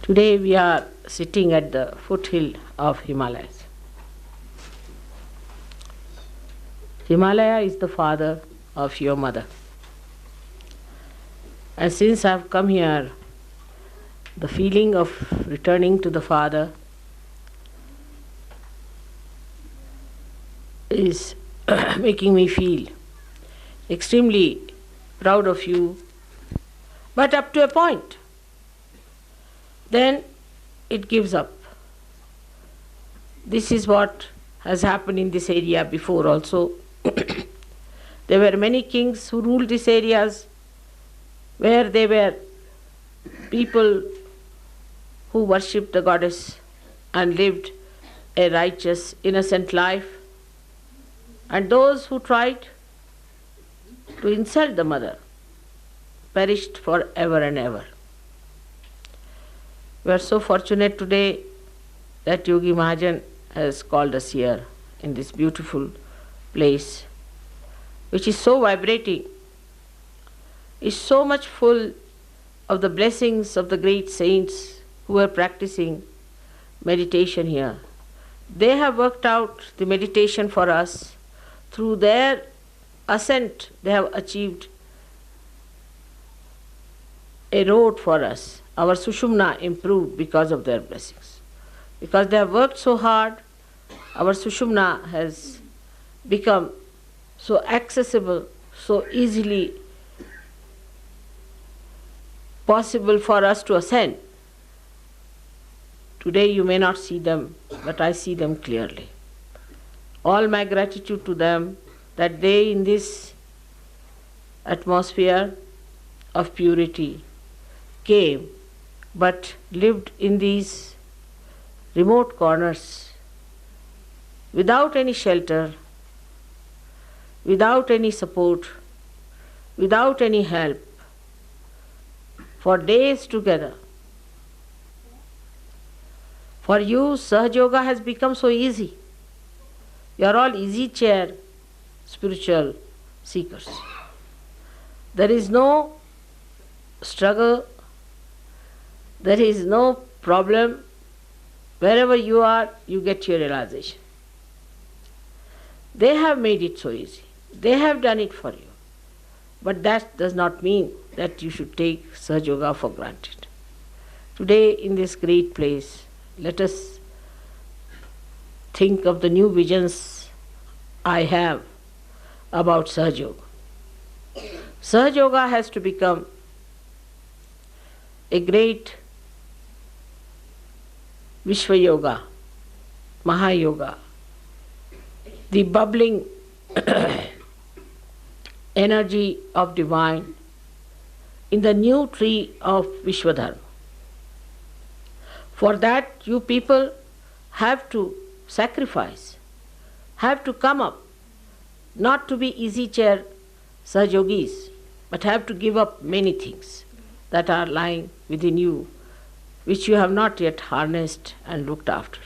Today we are sitting at the foothill of Himalayas. Himalaya is the father of your mother. And since I have come here, the feeling of returning to the father is making me feel extremely proud of you, but up to a point. Then it gives up. This is what has happened in this area before also. There were many kings who ruled these areas where there were people who worshipped the goddess and lived a righteous, innocent life, and those who tried to insult the mother perished forever and ever. We are so fortunate today that Yogi Mahajan has called us here in this beautiful place, which is so vibrating, is so much full of the blessings of the great saints who were practicing meditation here. They have worked out the meditation for us. Through their ascent, they have achieved a road for us. Our Sushumna improved because of their blessings. Because they have worked so hard, our Sushumna has become so accessible, so easily possible for us to ascend. Today you may not see them, but I see them clearly. All my gratitude to them that they, in this atmosphere of purity, came but lived in these remote corners without any shelter, without any support, without any help, for days together. For you, Sahaja Yoga has become so easy. You are all easy chair spiritual seekers. There is no struggle, there is no problem. Wherever you are, you get your realization. They have made it so easy. They have done it for you. But that does not mean that you should take Sahaja Yoga for granted. Today, in this great place, let us think of the new visions I have about Sahaja Yoga. Sahaja Yoga has to become a great Vishwa Yoga, Maha Yoga, the bubbling energy of divine in the new tree of Vishwadharma. For that, you people have to sacrifice, have to come up, not to be easy chair Sahajogis, but have to give up many things that are lying within you, which you have not yet harnessed and looked after.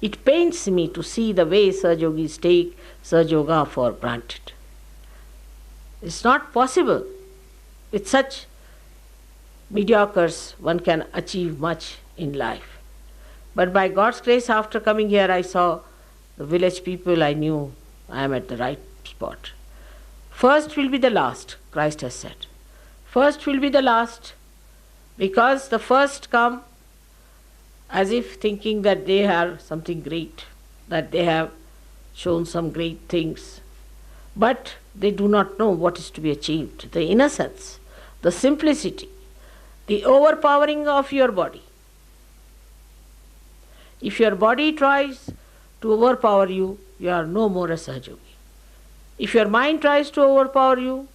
It pains me to see the way Sahajogis take Sahaja Yoga for granted. It's not possible. With such mediocres, one can achieve much in life. But by God's grace, after coming here, I saw the village people. I knew I am at the right spot. First will be the last, Christ has said. First will be the last, because the first come as if thinking that they are something great, that they have shown some great things. But they do not know what is to be achieved. The innocence, the simplicity, the overpowering of your body. If your body tries to overpower you, you are no more a Sahaja Yogi. If your mind tries to overpower you,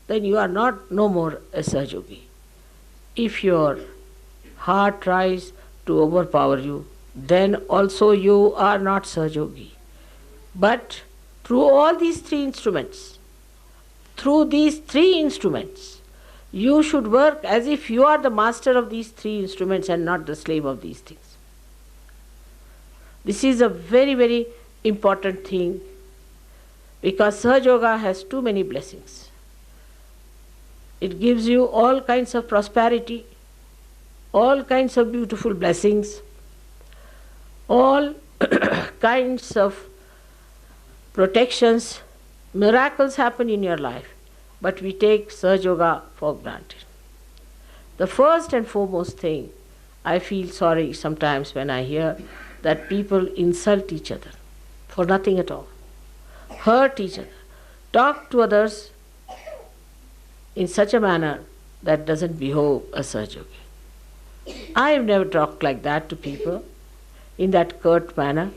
then you are no more a Sahaja Yogi. If your heart tries to overpower you, then also you are not Sahaja Yogi. But through all these three instruments, you should work as if you are the master of these three instruments and not the slave of these things. This is a very, very important thing, because Sahaja Yoga has too many blessings. It gives you all kinds of prosperity. all kinds of beautiful blessings, all kinds of protections, miracles happen in your life, but we take Sahaja Yoga for granted. The first and foremost thing, I feel sorry sometimes when I hear that people insult each other for nothing at all, hurt each other, talk to others in such a manner that doesn't behove a Sahaja Yogi. I have never talked like that to people in that curt manner.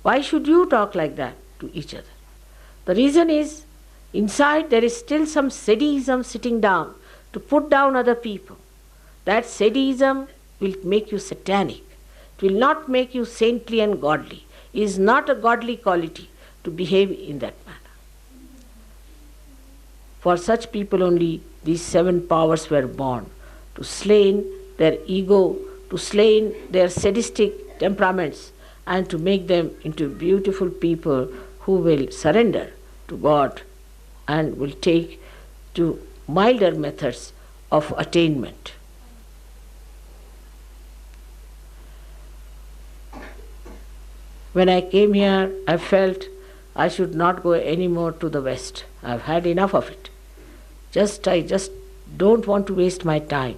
Why should you talk like that to each other? The reason is, inside there is still some sadism sitting down to put down other people. That sadism will make you satanic. It will not make you saintly and godly. It is not a godly quality to behave in that manner. For such people only these 7 powers were born, to slay their ego, to slay their sadistic temperaments, and to make them into beautiful people who will surrender to God and will take to milder methods of attainment. When I came here, I felt I should not go any more to the West. I've had enough of it. I just don't want to waste my time.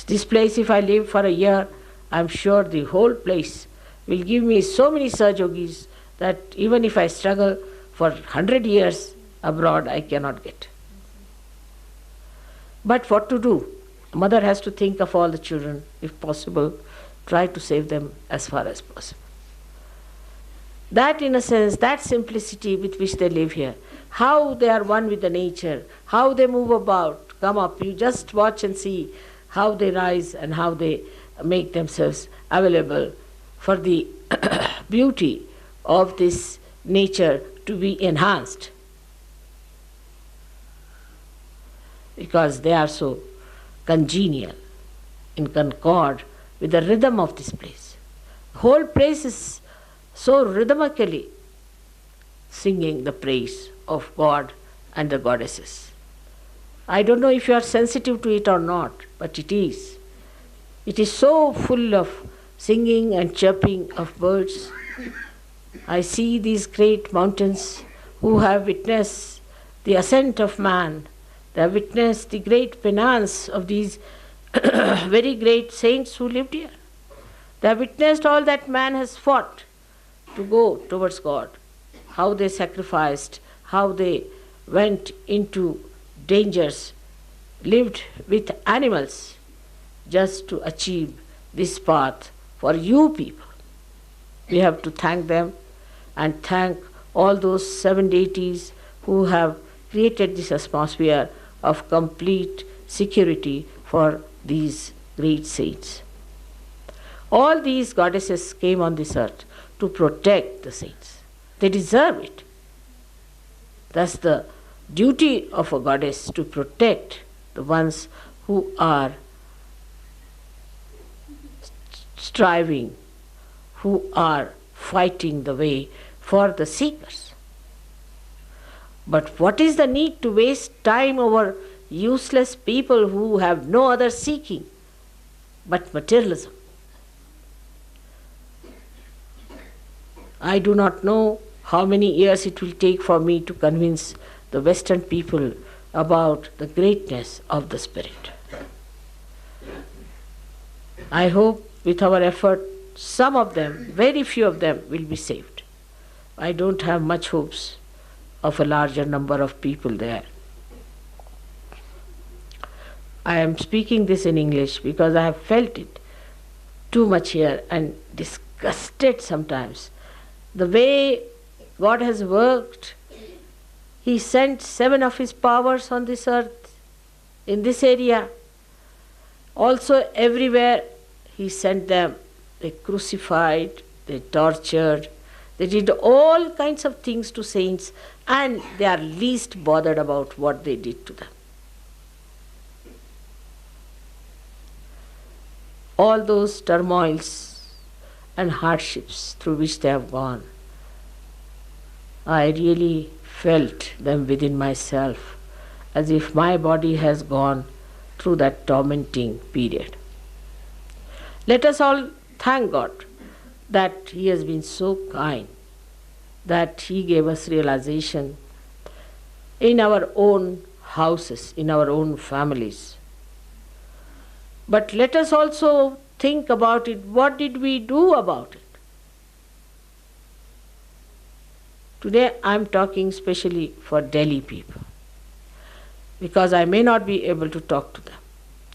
This place, if I live for a year, I'm sure the whole place will give me so many Sahaja Yogis that even if I struggle for 100 years abroad, I cannot get. But what to do? A mother has to think of all the children, if possible, try to save them as far as possible. That innocence, that simplicity with which they live here, how they are one with the nature, how they move about, come up, you just watch and see how they rise and how they make themselves available for the beauty of this nature to be enhanced. Because they are so congenial, in concord with the rhythm of this place. The whole place is so rhythmically singing the praise of God and the goddesses. I don't know if you are sensitive to it or not, but it is. It is so full of singing and chirping of birds. I see these great mountains who have witnessed the ascent of man. They have witnessed the great penance of these very great saints who lived here. They have witnessed all that man has fought to go towards God, how they sacrificed, how they went into dangers, lived with animals just to achieve this path for you people. We have to thank them and thank all those 7 deities who have created this atmosphere of complete security for these great saints. All these goddesses came on this earth to protect the saints. They deserve it. That's the duty of a goddess, to protect the ones who are striving, who are fighting the way for the seekers. But what is the need to waste time over useless people who have no other seeking but materialism? I do not know how many years it will take for me to convince the Western people about the greatness of the Spirit. I hope with our effort, some of them, very few of them, will be saved. I don't have much hopes of a larger number of people there. I am speaking this in English because I have felt it too much here and disgusted sometimes. The way God has worked, He sent 7 of His powers on this earth, in this area. Also everywhere He sent them. They crucified, they tortured, they did all kinds of things to saints, and they are least bothered about what they did to them. All those turmoils and hardships through which they have gone, I really felt them within myself, as if my body has gone through that tormenting period. Let us all thank God that He has been so kind, that He gave us realization in our own houses, in our own families. But let us also think about it. What did we do about it? Today I am talking specially for Delhi people, because I may not be able to talk to them.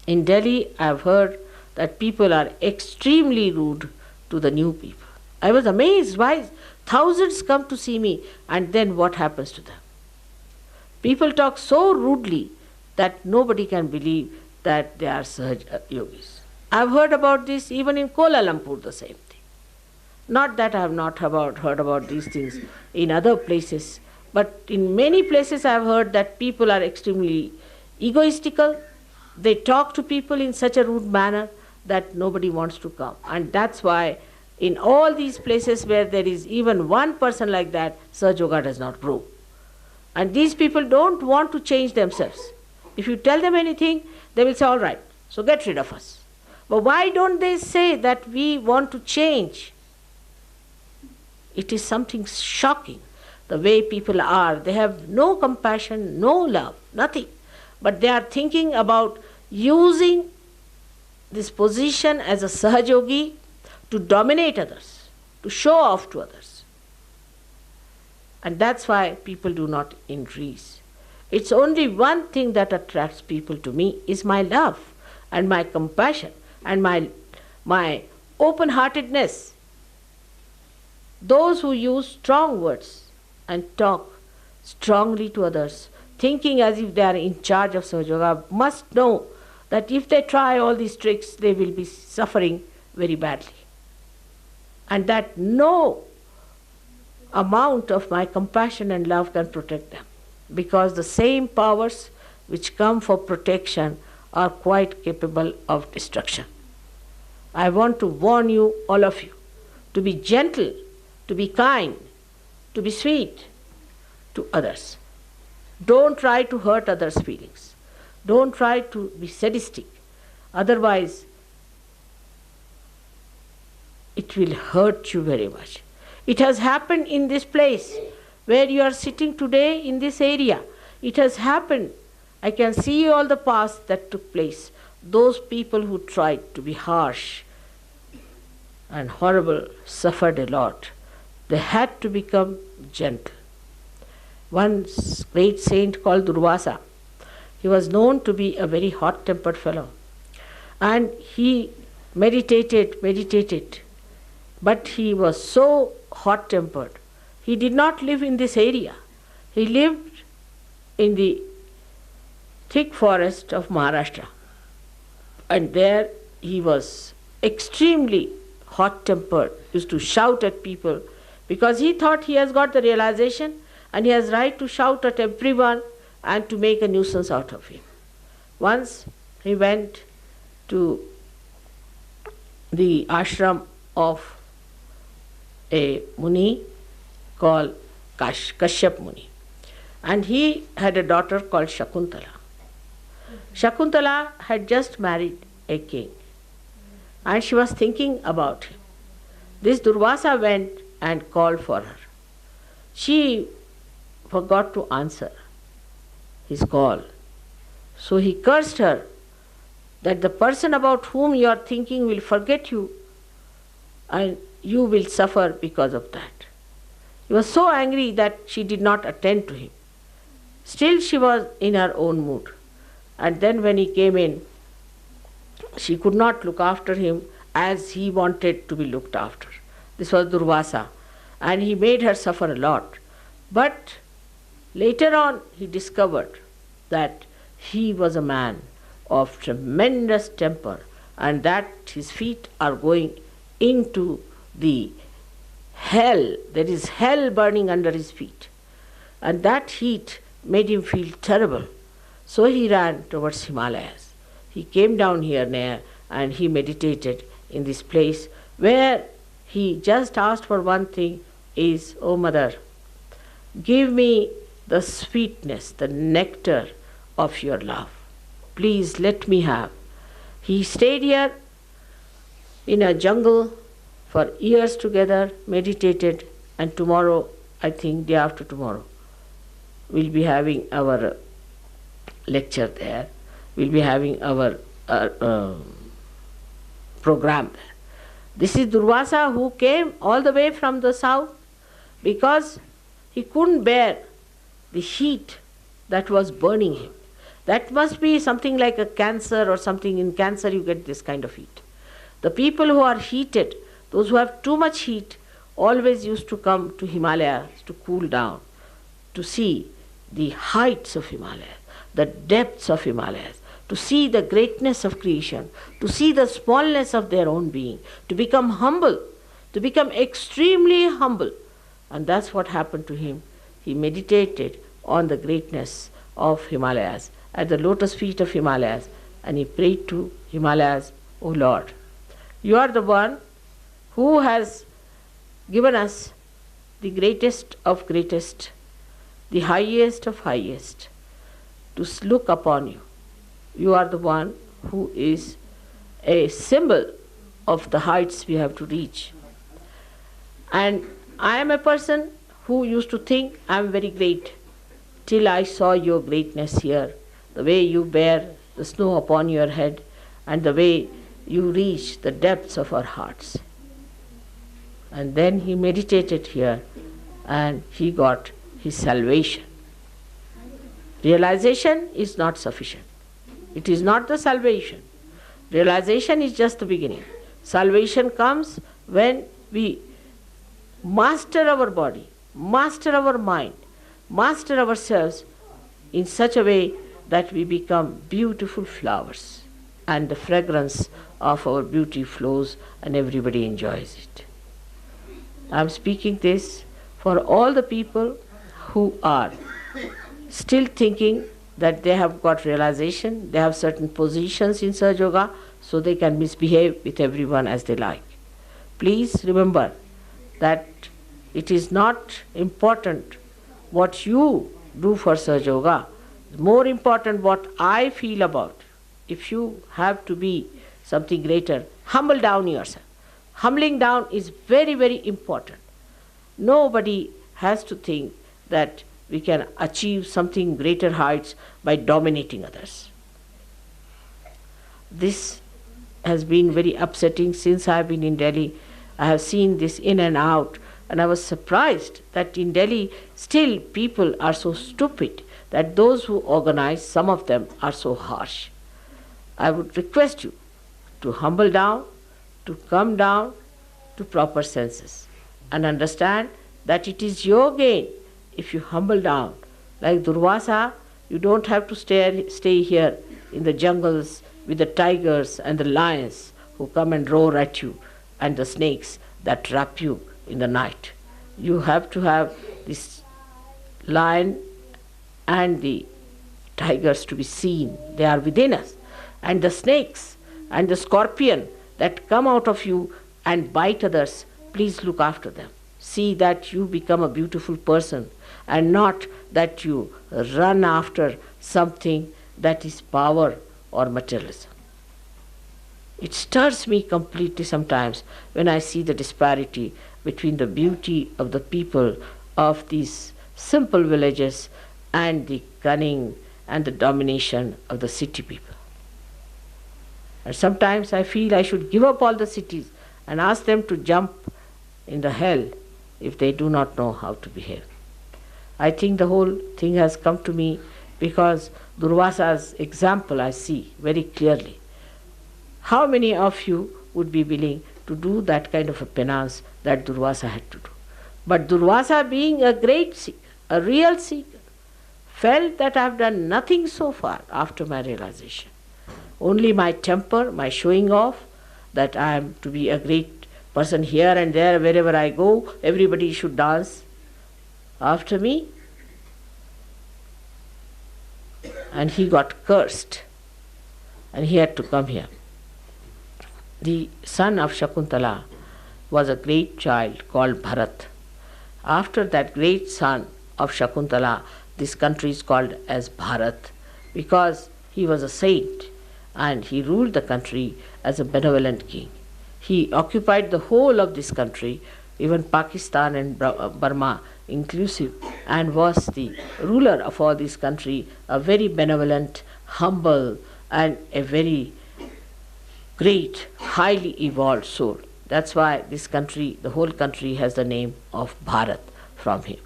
In Delhi, I have heard that people are extremely rude to the new people. I was amazed why thousands come to see me, and then what happens to them? People talk so rudely that nobody can believe that they are Sahaj yogis. I have heard about this even in Kuala Lumpur, the same thing. Not that I have not heard about these things in other places, but in many places I have heard that people are extremely egoistical. They talk to people in such a rude manner that nobody wants to come. And that's why in all these places where there is even one person like that, Sahaj Yoga does not grow. And these people don't want to change themselves. If you tell them anything, they will say, all right, so get rid of us. But why don't they say that we want to change? It is something shocking, the way people are. They have no compassion, no love, nothing. But they are thinking about using this position as a Sahaj Yogi to dominate others, to show off to others. And that's why people do not increase. It's only one thing that attracts people to me is my love and my compassion and my open-heartedness. Those who use strong words and talk strongly to others, thinking as if they are in charge of Sahaj Yoga, must know that if they try all these tricks, they will be suffering very badly. And that no amount of my compassion and love can protect them, because the same powers which come for protection are quite capable of destruction. I want to warn you, all of you, to be gentle, to be kind, to be sweet to others. Don't try to hurt others' feelings. Don't try to be sadistic. Otherwise, it will hurt you very much. It has happened in this place where you are sitting today, in this area. It has happened. I can see all the past that took place. Those people who tried to be harsh and horrible suffered a lot. They had to become gentle. One great saint called Durvasa, he was known to be a very hot-tempered fellow. And he meditated, but he was so hot-tempered. He did not live in this area. He lived in the thick forest of Maharashtra. And there he was extremely hot-tempered, used to shout at people, because he thought he has got the realization and he has right to shout at everyone and to make a nuisance out of him. Once he went to the ashram of a Muni called Kashyap Muni, and he had a daughter called Shakuntala. Shakuntala had just married a king, and she was thinking about him. This Durvasa went and called for her. She forgot to answer his call. So he cursed her that the person about whom you are thinking will forget you and you will suffer because of that. He was so angry that she did not attend to him. Still she was in her own mood. And then when he came in, she could not look after him as he wanted to be looked after. This was Durvasa, and he made her suffer a lot. But later on he discovered that he was a man of tremendous temper, and that his feet are going into the hell. There is hell burning under his feet. And that heat made him feel terrible. So he ran towards Himalayas. He came down here near and he meditated in this place where he just asked for one thing is, "Oh Mother, give me the sweetness, the nectar of your love. Please let me have." He stayed here in a jungle for years together, meditated, and tomorrow, I think day after tomorrow, we'll be having our lecture there. We'll be having our program there. This is Durvasa who came all the way from the south because he couldn't bear the heat that was burning him. That must be something like a cancer or something. In cancer you get this kind of heat. The people who are heated, those who have too much heat, always used to come to Himalayas to cool down, to see the heights of Himalayas, the depths of Himalayas, to see the greatness of creation, to see the smallness of their own being, to become humble, to become extremely humble. And that's what happened to him. He meditated on the greatness of Himalayas, at the lotus feet of Himalayas, and he prayed to Himalayas, O Lord, you are the one who has given us the greatest of greatest, the highest of highest, to look upon you. You are the one who is a symbol of the heights we have to reach. And I am a person who used to think I am very great till I saw your greatness here, the way you bear the snow upon your head and the way you reach the depths of our hearts. And then he meditated here and he got his salvation. Realization is not sufficient. It is not the salvation. Realization is just the beginning. Salvation comes when we master our body, master our mind, master ourselves in such a way that we become beautiful flowers and the fragrance of our beauty flows and everybody enjoys it. I am speaking this for all the people who are still thinking that they have got realization, they have certain positions in Sahaja Yoga, so they can misbehave with everyone as they like. Please remember that it is not important what you do for Sahaja Yoga, it's more important what I feel about. If you have to be something greater, humble down yourself. Humbling down is very, very important. Nobody has to think that we can achieve something greater heights by dominating others. This has been very upsetting since I have been in Delhi. I have seen this in and out, and I was surprised that in Delhi still people are so stupid that those who organize, some of them are so harsh. I would request you to humble down, to come down to proper senses and understand that it is your gain if you humble down. Like Durvasa, you don't have to stay here in the jungles with the tigers and the lions who come and roar at you and the snakes that trap you in the night. You have to have this lion and the tigers to be seen. They are within us. And the snakes and the scorpion that come out of you and bite others, please look after them. See that you become a beautiful person and not that you run after something that is power or materialism. It stirs me completely sometimes when I see the disparity between the beauty of the people of these simple villages and the cunning and the domination of the city people. And sometimes I feel I should give up all the cities and ask them to jump in the hell if they do not know how to behave. I think the whole thing has come to me because Durvasa's example I see very clearly. How many of you would be willing to do that kind of a penance that Durvasa had to do? But Durvasa, being a great seeker, a real seeker, felt that I have done nothing so far after my realization. Only my temper, my showing off, that I am to be a great person here and there, wherever I go, everybody should dance after me. And he got cursed and he had to come here. The son of Shakuntala was a great child called Bharat. After that great son of Shakuntala, this country is called as Bharat because he was a saint and he ruled the country as a benevolent king. He occupied the whole of this country, even Pakistan and Burma inclusive, and was the ruler of all this country, a very benevolent, humble, and a very great, highly evolved soul. That's why this country, the whole country, has the name of Bharat from him.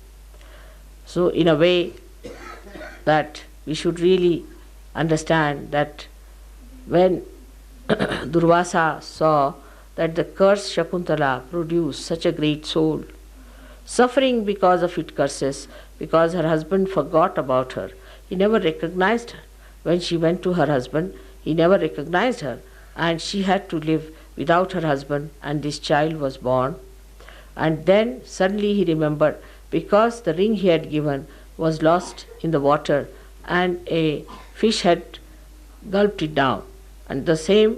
So in a way that we should really understand that when Durvasa saw that the cursed Shakuntala produced such a great soul, suffering because of its curses, because her husband forgot about her, he never recognized her. When she went to her husband, he never recognized her, and she had to live without her husband, and this child was born. And then suddenly he remembered, because the ring he had given was lost in the water and a fish had gulped it down, and the same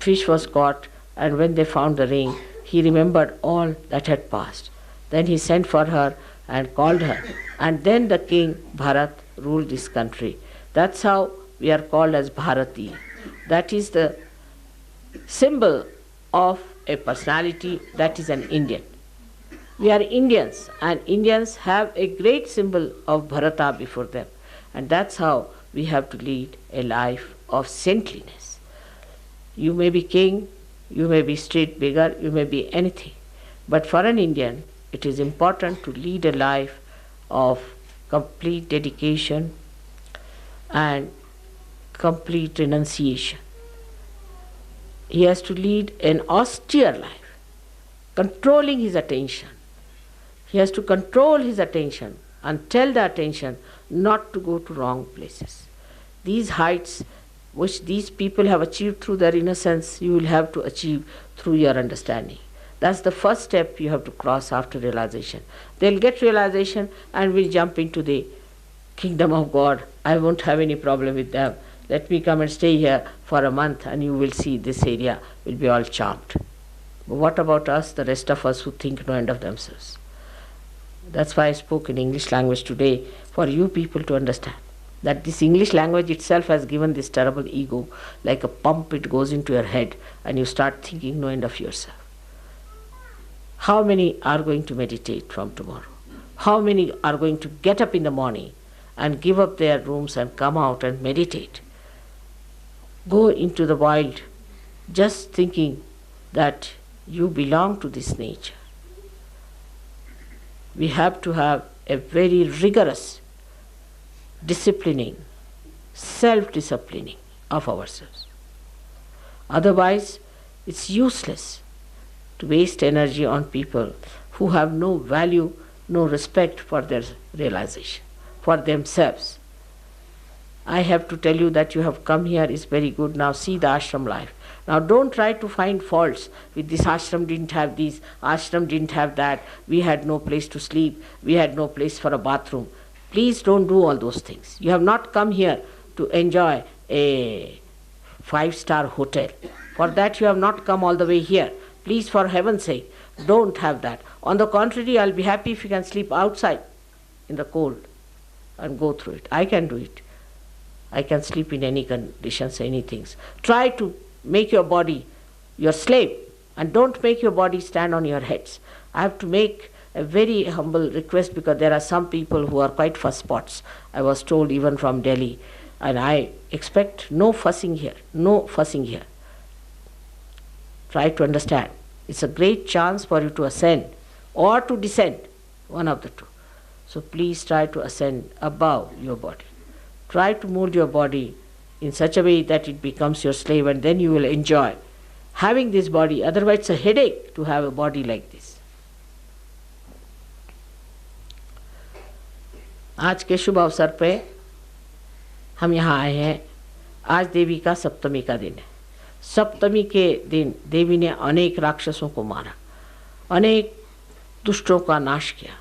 fish was caught, and when they found the ring, he remembered all that had passed. Then he sent for her and called her, and then the king Bharat ruled this country. That's how we are called as Bharati. That is the symbol of a personality that is an Indian. We are Indians, and Indians have a great symbol of Bharata before them, and that's how we have to lead a life of saintliness. You may be king, you may be street beggar, you may be anything, but for an Indian it is important to lead a life of complete dedication and complete renunciation. He has to lead an austere life, controlling his attention. He has to control his attention and tell the attention not to go to wrong places. These heights which these people have achieved through their innocence, you will have to achieve through your understanding. That's the first step you have to cross after realization. They'll get realization and will jump into the kingdom of God. I won't have any problem with them. Let me come and stay here for a month, and you will see this area will be all charmed. But what about us, the rest of us who think no end of themselves? That's why I spoke in English language today, for you people to understand that this English language itself has given this terrible ego, like a pump. It goes into your head and you start thinking no end of yourself. How many are going to meditate from tomorrow? How many are going to get up in the morning and give up their rooms and come out and meditate? Go into the wild just thinking that you belong to this nature. We have to have a very rigorous disciplining, self-disciplining of ourselves. Otherwise, it's useless to waste energy on people who have no value, no respect for their realization, for themselves. I have to tell you that you have come here is very good. Now see the ashram life. Now don't try to find faults with this ashram didn't have this, ashram didn't have that, we had no place to sleep, we had no place for a bathroom. Please don't do all those things. You have not come here to enjoy a 5-star hotel. For that you have not come all the way here. Please, for heaven's sake, don't have that. On the contrary, I'll be happy if you can sleep outside in the cold and go through it. I can do it. I can sleep in any conditions, any things. Try to make your body your slave, and don't make your body stand on your heads. I have to make a very humble request, because there are some people who are quite fuss spots. I was told even from Delhi, and I expect no fussing here, no fussing here. Try to understand. It's a great chance for you to ascend or to descend, one of the two. So please try to ascend above your body. Try to mold your body in such a way that it becomes your slave, and then you will enjoy having this body. Otherwise it's a headache to have a body like this. आज के शुभ अवसर पे हम यहाँ आए हैं। आज देवी का सप्तमी का दिन है। सप्तमी के दिन देवी ने अनेक राक्षसों को मारा, अनेक दुष्टों का नाश किया,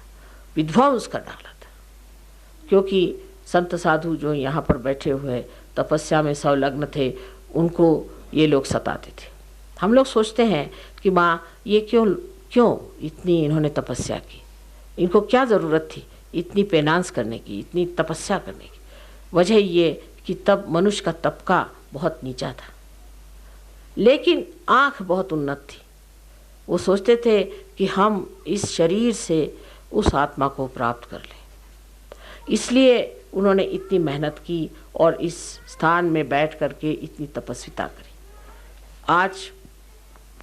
विध्वंस कर डाला था। क्योंकि संत साधु जो यहाँ पर बैठे हुए तपस्या में संलग्न थे, उनको ये लोग सताते थे। हम लोग सोचते हैं कि माँ ये क्यों इतनी इन्होंने तपस्या की, इनको क्या ज़रूरत थी इतनी पेनांस करने की, इतनी तपस्या करने की। वजह ये कि तब मनुष्य का तबका बहुत नीचा था। लेकिन आँख बहुत उन्नत थी। वो सोचते थे कि हम इस शरीर से उस आत्मा को प्राप्त कर लें। इसलिए उन्होंने इतनी मेहनत की और इस स्थान में बैठ करके इतनी तपस्विता करी। आज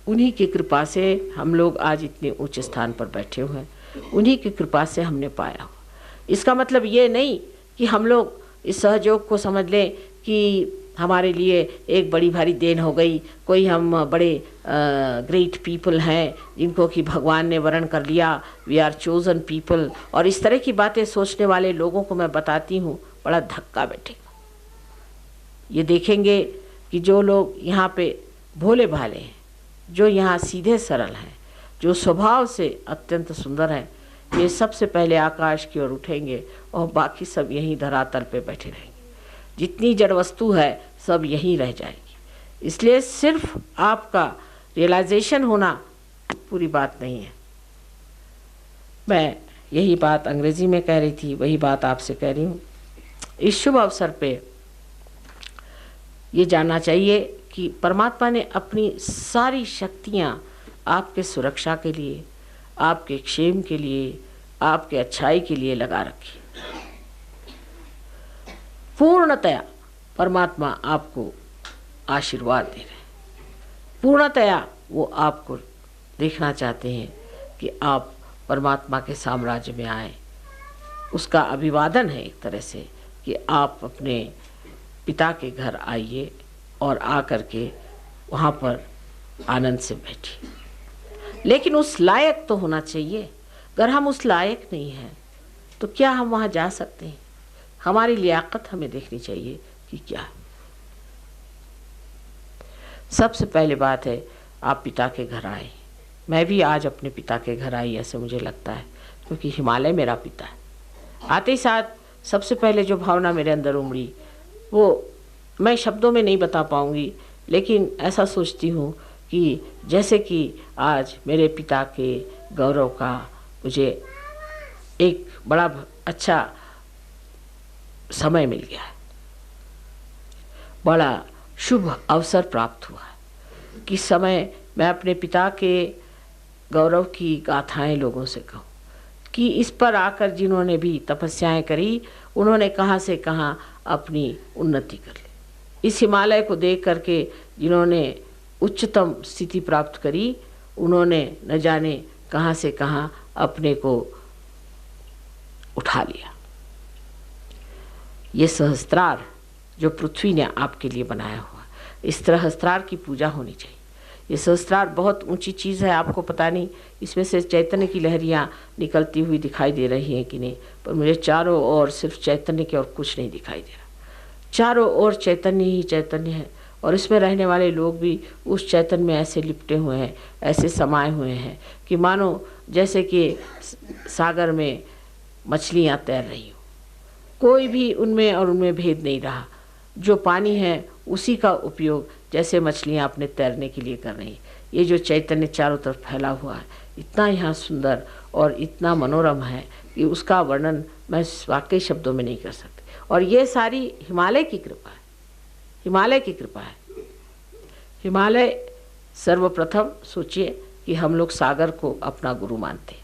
उन्हीं की कृपा से हम लोग आज इतने ऊंचे स्थान पर बैठे हुए हैं, उन्हीं की कृपा से हमने पाया हो। इसका मतलब ये नहीं कि हम लोग इस सहयोग को समझ लें कि हमारे लिए एक बड़ी भारी देन हो गई, कोई हम बड़े ग्रेट पीपल हैं जिनको कि भगवान ने वरण कर लिया, वी आर चोजन पीपल, और इस तरह की बातें सोचने वाले लोगों को मैं बताती हूँ, बड़ा धक्का बैठेगा। ये देखेंगे कि जो लोग यहाँ पे भोले भाले हैं, जो यहाँ सीधे सरल हैं, जो स्वभाव से अत्यंत सुंदर हैं, ये सबसे पहले आकाश की ओर उठेंगे और बाकी सब यहीं धरातल पे बैठे रहेंगे। जितनी जड़ वस्तु है सब यहीं रह जाएगी। इसलिए सिर्फ आपका रियलाइजेशन होना पूरी बात नहीं है। मैं यही बात अंग्रेजी में कह रही थी, वही बात आपसे कह रही हूँ। इस शुभ अवसर पे ये जानना चाहिए कि परमात्मा ने अपनी सारी शक्तियाँ आपके सुरक्षा के लिए, आपके क्षेम के लिए, आपके अच्छाई के लिए लगा रखी। पूर्णतया परमात्मा आपको आशीर्वाद दे रहे हैं। पूर्णतया वो आपको देखना चाहते हैं कि आप परमात्मा के साम्राज्य में आए। उसका अभिवादन है एक तरह से कि आप अपने पिता के घर आइए और आकर के वहाँ पर आनंद से बैठिए। लेकिन उस लायक तो होना चाहिए। अगर हम उस लायक नहीं हैं तो क्या हम वहाँ जा सकते हैं? हमारी लियाकत हमें देखनी चाहिए कि क्या है। सबसे पहले बात है, आप पिता के घर आए। मैं भी आज अपने पिता के घर आई, ऐसे मुझे लगता है, क्योंकि हिमालय मेरा पिता है। आते ही साथ सबसे पहले जो भावना मेरे अंदर उमड़ी वो मैं शब्दों में नहीं बता पाऊंगी, लेकिन ऐसा सोचती हूँ कि जैसे कि आज मेरे पिता के गौरव का मुझे एक बड़ा अच्छा समय मिल गया है, बड़ा शुभ अवसर प्राप्त हुआ है कि समय मैं अपने पिता के गौरव की गाथाएं लोगों से कहूँ कि इस पर आकर जिन्होंने भी तपस्याएं करी, उन्होंने कहाँ से कहाँ अपनी उन्नति कर ली। इस हिमालय को देख करके जिन्होंने उच्चतम स्थिति प्राप्त करी, उन्होंने न जाने कहाँ से कहाँ अपने को उठा लिया। ये सहस्त्रार जो पृथ्वी ने आपके लिए बनाया हुआ, इस सहस्त्रार की पूजा होनी चाहिए। ये सहस्त्रार बहुत ऊंची चीज़ है, आपको पता नहीं इसमें से चैतन्य की लहरियाँ निकलती हुई दिखाई दे रही हैं कि नहीं, पर मुझे चारों ओर सिर्फ चैतन्य के और कुछ नहीं दिखाई दे रहा। चारों ओर चैतन्य ही चैतन्य है, और इसमें रहने वाले लोग भी उस चैतन्य में ऐसे लिपटे हुए हैं, ऐसे समाये हुए हैं कि मानो जैसे कि सागर में मछलियाँ तैर रही हो। कोई भी उनमें और उनमें भेद नहीं रहा। जो पानी है उसी का उपयोग जैसे मछलियाँ अपने तैरने के लिए कर रही हैं। ये जो चैतन्य चारों तरफ फैला हुआ है, इतना यहाँ सुंदर और इतना मनोरम है कि उसका वर्णन मैं वाकई शब्दों में नहीं कर सकती। और ये सारी हिमालय की कृपा है, हिमालय की कृपा है। हिमालय सर्वप्रथम सोचिए कि हम लोग सागर को अपना गुरु मानते हैं।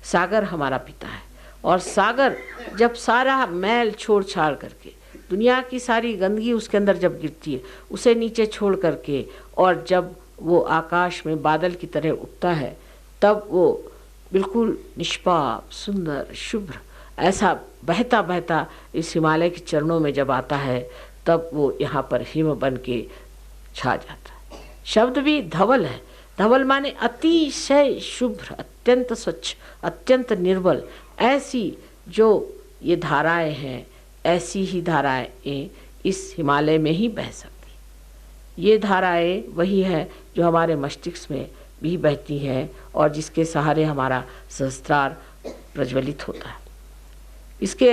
सागर हमारा पिता है, और सागर जब सारा मैल छोड़ छाड़ करके, दुनिया की सारी गंदगी उसके अंदर जब गिरती है, उसे नीचे छोड़ करके, और जब वो आकाश में बादल की तरह उठता है, तब वो बिल्कुल निष्पाप, सुंदर, शुभ्र ऐसा बहता बहता इस हिमालय के चरणों में जब आता है, तब वो यहाँ पर हिम बन के छा जाता है। शब्द भी धवल है। धवल माने अतिशय शुभ्र, अत्यंत स्वच्छ, अत्यंत निर्मल। ऐसी जो ये धाराएं हैं, ऐसी ही धाराएं इस हिमालय में ही बह सकती। ये धाराएं वही हैं जो हमारे मस्तिष्क में भी बहती हैं और जिसके सहारे हमारा सहस्त्रार प्रज्वलित होता है। इसके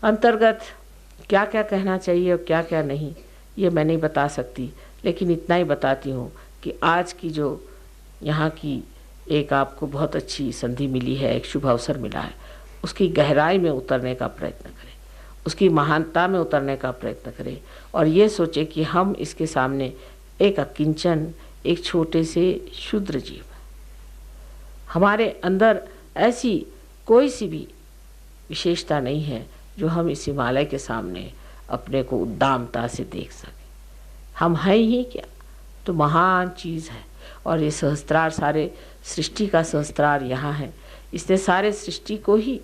अंतर्गत क्या क्या कहना चाहिए और क्या क्या नहीं, ये मैं नहीं बता सकती, लेकिन इतना ही बताती हूँ कि आज की जो यहाँ की एक आपको बहुत अच्छी संधि मिली है, एक शुभ अवसर मिला है, उसकी गहराई में उतरने का प्रयत्न करें, उसकी महानता में उतरने का प्रयत्न करें, और ये सोचें कि हम इसके सामने एक अकिंचन, एक छोटे से शूद्र जीव है। हमारे अंदर ऐसी कोई सी भी विशेषता नहीं है जो हम इस हिमालय के सामने अपने को उद्दामता से देख सकें। हम हैं ही क्या, तो महान चीज़ है। और ये सहस्त्रार, सारे सृष्टि का सहस्त्रार यहाँ है। इसने सारे सृष्टि को ही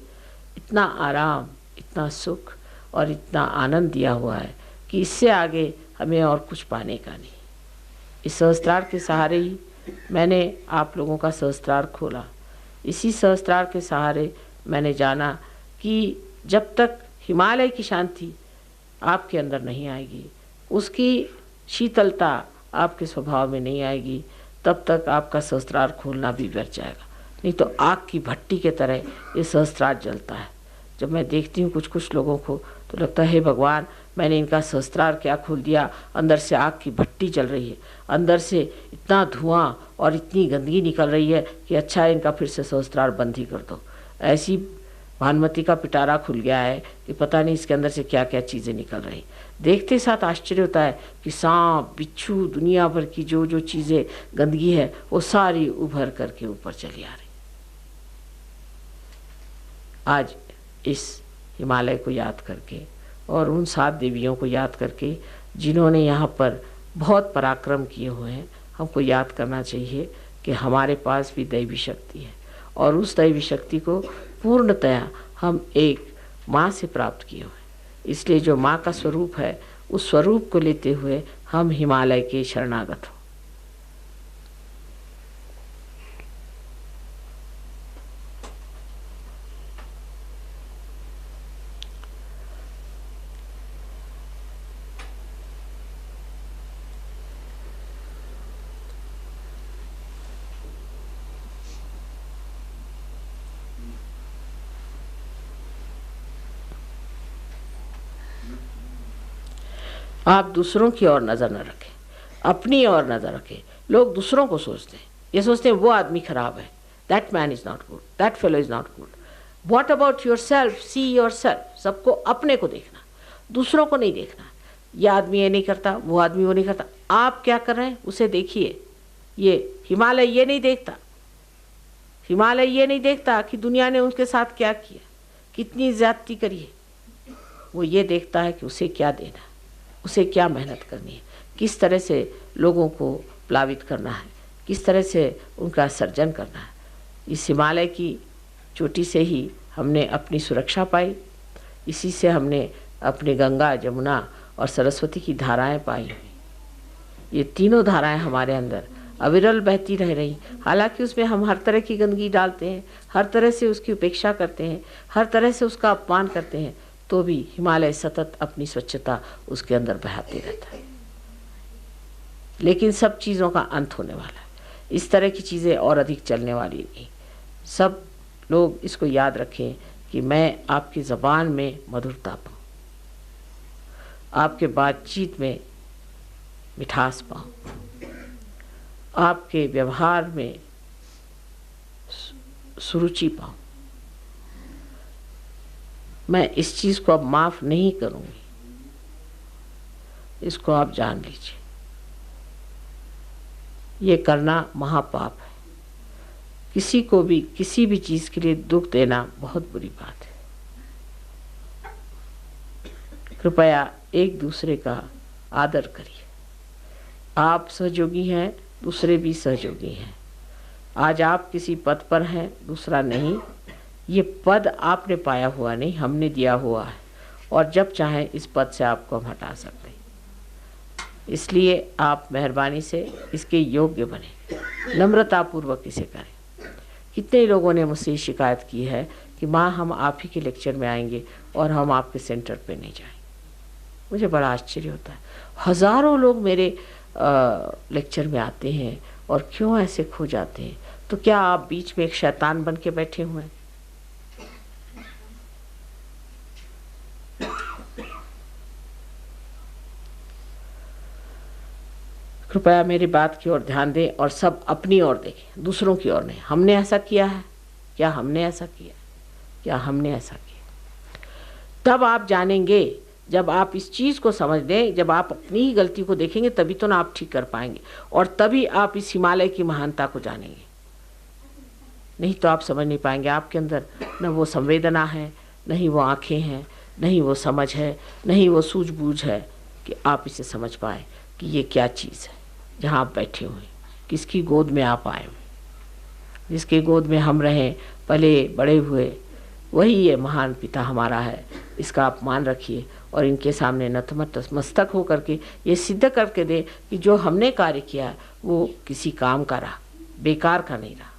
इतना आराम, इतना सुख और इतना आनंद दिया हुआ है कि इससे आगे हमें और कुछ पाने का नहीं। इस सहस्त्रार के सहारे ही मैंने आप लोगों का सहस्त्रार खोला। इसी सहस्त्रार के सहारे मैंने जाना कि जब तक हिमालय की शांति आपके अंदर नहीं आएगी, उसकी शीतलता आपके स्वभाव में नहीं आएगी, तब तक आपका सहस्त्रार खोलना भी व्यर्थ जाएगा। नहीं तो आग की भट्टी के तरह ये सहस्त्रार जलता है। जब मैं देखती हूँ कुछ कुछ लोगों को तो लगता है, हे भगवान, मैंने इनका सहस्त्रार क्या खोल दिया, अंदर से आग की भट्टी जल रही है, अंदर से इतना धुआं और इतनी गंदगी निकल रही है कि अच्छा है इनका फिर से सहस्त्रार बंद ही कर दो। ऐसी भानुमति का पिटारा खुल गया है कि पता नहीं इसके अंदर से क्या क्या चीज़ें निकल रही। देखते साथ आश्चर्य होता है कि सांप, बिच्छू, दुनिया भर की जो जो चीज़ें गंदगी है वो सारी उभर करके ऊपर चली आ रही। आज इस हिमालय को याद करके और उन 7 देवियों को याद करके जिन्होंने यहाँ पर बहुत पराक्रम किए हुए हैं, हमको याद करना चाहिए कि हमारे पास भी दैवी शक्ति है और उस दैवी शक्ति को पूर्णतया हम एक माँ से प्राप्त किए हुए। इसलिए जो माँ का स्वरूप है उस स्वरूप को लेते हुए हम हिमालय के शरणागत हो। आप दूसरों की ओर नज़र न रखें, अपनी ओर नज़र रखें। लोग दूसरों को सोचते हैं, ये सोचते हैं वो आदमी खराब है, that man is not good, that fellow is not good. What about your self, see your self. सबको अपने को देखना, दूसरों को नहीं देखना। ये आदमी ये नहीं करता, वो आदमी वो नहीं करता, आप क्या कर रहे हैं उसे देखिए। ये हिमालय ये नहीं देखता, हिमालय ये नहीं देखता कि दुनिया ने उसके साथ क्या किया, कितनी ज्यादती करी है। वो ये देखता है कि उसे क्या देना है, उसे क्या मेहनत करनी है, किस तरह से लोगों को प्लावित करना है, किस तरह से उनका सर्जन करना है। इस हिमालय की चोटी से ही हमने अपनी सुरक्षा पाई, इसी से हमने अपने गंगा, जमुना और सरस्वती की धाराएं पाई हुई। ये तीनों धाराएं हमारे अंदर अविरल बहती रह रही। हालांकि उसमें हम हर तरह की गंदगी डालते हैं, हर तरह से उसकी उपेक्षा करते हैं, हर तरह से उसका अपमान करते हैं, तो भी हिमालय सतत अपनी स्वच्छता उसके अंदर बहाते रहता है। लेकिन सब चीज़ों का अंत होने वाला है, इस तरह की चीज़ें और अधिक चलने वाली नहीं। सब लोग इसको याद रखें कि मैं आपकी ज़बान में मधुरता पाऊँ, आपके बातचीत में मिठास पाऊँ, आपके व्यवहार में सुरुचि पाऊँ। मैं इस चीज़ को अब माफ़ नहीं करूँगी, इसको आप जान लीजिए। ये करना महापाप है। किसी को भी किसी भी चीज़ के लिए दुख देना बहुत बुरी बात है। कृपया एक दूसरे का आदर करिए। आप सहयोगी हैं, दूसरे भी सहयोगी हैं। आज आप किसी पद पर हैं, दूसरा नहीं। ये पद आपने पाया हुआ नहीं, हमने दिया हुआ है, और जब चाहें इस पद से आपको हम हटा सकते हैं। इसलिए आप मेहरबानी से इसके योग्य बने, नम्रतापूर्वक इसे करें। कितने लोगों ने मुझसे शिकायत की है कि माँ हम आप ही के लेक्चर में आएंगे और हम आपके सेंटर पे नहीं जाएंगे। मुझे बड़ा आश्चर्य होता है, हज़ारों लोग मेरे लेक्चर में आते हैं और क्यों ऐसे खो जाते हैं। तो क्या आप बीच में एक शैतान बन के बैठे हुए हैं? कृपया मेरी बात की ओर ध्यान दें और सब अपनी ओर देखें, दूसरों की ओर नहीं। हमने ऐसा किया है क्या? हमने ऐसा किया क्या? हमने ऐसा किया? तब आप जानेंगे जब आप इस चीज़ को समझ लें, जब आप अपनी ही गलती को देखेंगे तभी तो ना आप ठीक कर पाएंगे, और तभी आप इस हिमालय की महानता को जानेंगे। नहीं तो आप समझ नहीं पाएंगे। आपके अंदर न वो संवेदना है, नहीं वो आँखें हैं, नहीं वो समझ है, नहीं वो सूझबूझ है कि आप इसे समझ पाए कि ये क्या चीज़ है जहाँ आप बैठे हुए, किसकी गोद में आप आए हुए। जिसके गोद में हम रहें, पले बड़े हुए, वही ये महान पिता हमारा है। इसका आप मान रखिए और इनके सामने नतमस्तक हो करके ये सिद्ध करके दे कि जो हमने कार्य किया वो किसी काम का रहा, बेकार का नहीं रहा।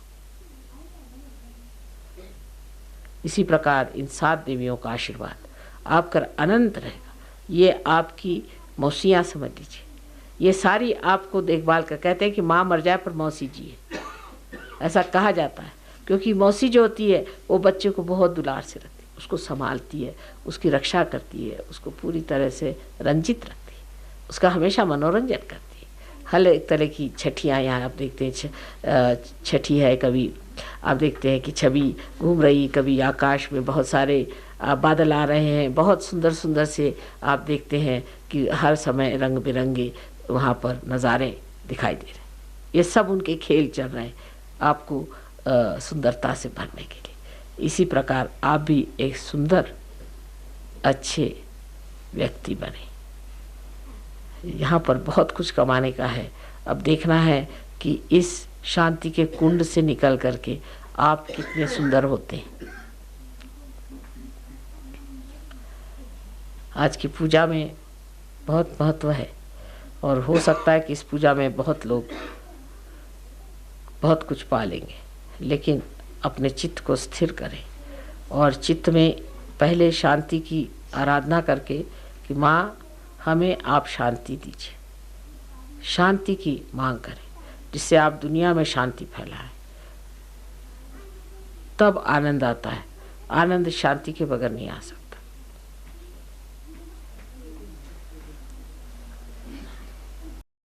इसी प्रकार इन 7 देवियों का आशीर्वाद आप कर अनंत रहेगा। ये आपकी मौसियाँ समझ लीजिए, ये सारी आपको देखभाल कर, कहते हैं कि माँ मर जाए पर मौसी जी है, ऐसा कहा जाता है। क्योंकि मौसी जो होती है वो बच्चे को बहुत दुलार से रखती है, उसको संभालती है, उसकी रक्षा करती है, उसको पूरी तरह से रंजित रखती है, उसका हमेशा मनोरंजन करती है। हर एक तरह की छठियाँ यहाँ आप देखते हैं, छठी है, कभी आप देखते हैं कि छवि घूम रही, कभी आकाश में बहुत सारे बादल आ रहे हैं, बहुत सुंदर सुंदर से आप देखते हैं कि हर समय रंग बिरंगे वहाँ पर नज़ारे दिखाई दे रहे हैं। ये सब उनके खेल चल रहे हैं आपको सुंदरता से भरने के लिए। इसी प्रकार आप भी एक सुंदर अच्छे व्यक्ति बने। यहाँ पर बहुत कुछ कमाने का है। अब देखना है कि इस शांति के कुंड से निकल करके आप कितने सुंदर होते हैं। आज की पूजा में बहुत महत्व है और हो सकता है कि इस पूजा में बहुत लोग बहुत कुछ पालेंगे, लेकिन अपने चित्त को स्थिर करें और चित्त में पहले शांति की आराधना करके कि माँ हमें आप शांति दीजिए, शांति की मांग करें जिससे आप दुनिया में शांति फैलाएं। तब आनंद आता है। आनंद शांति के बगैर नहीं आ सकता।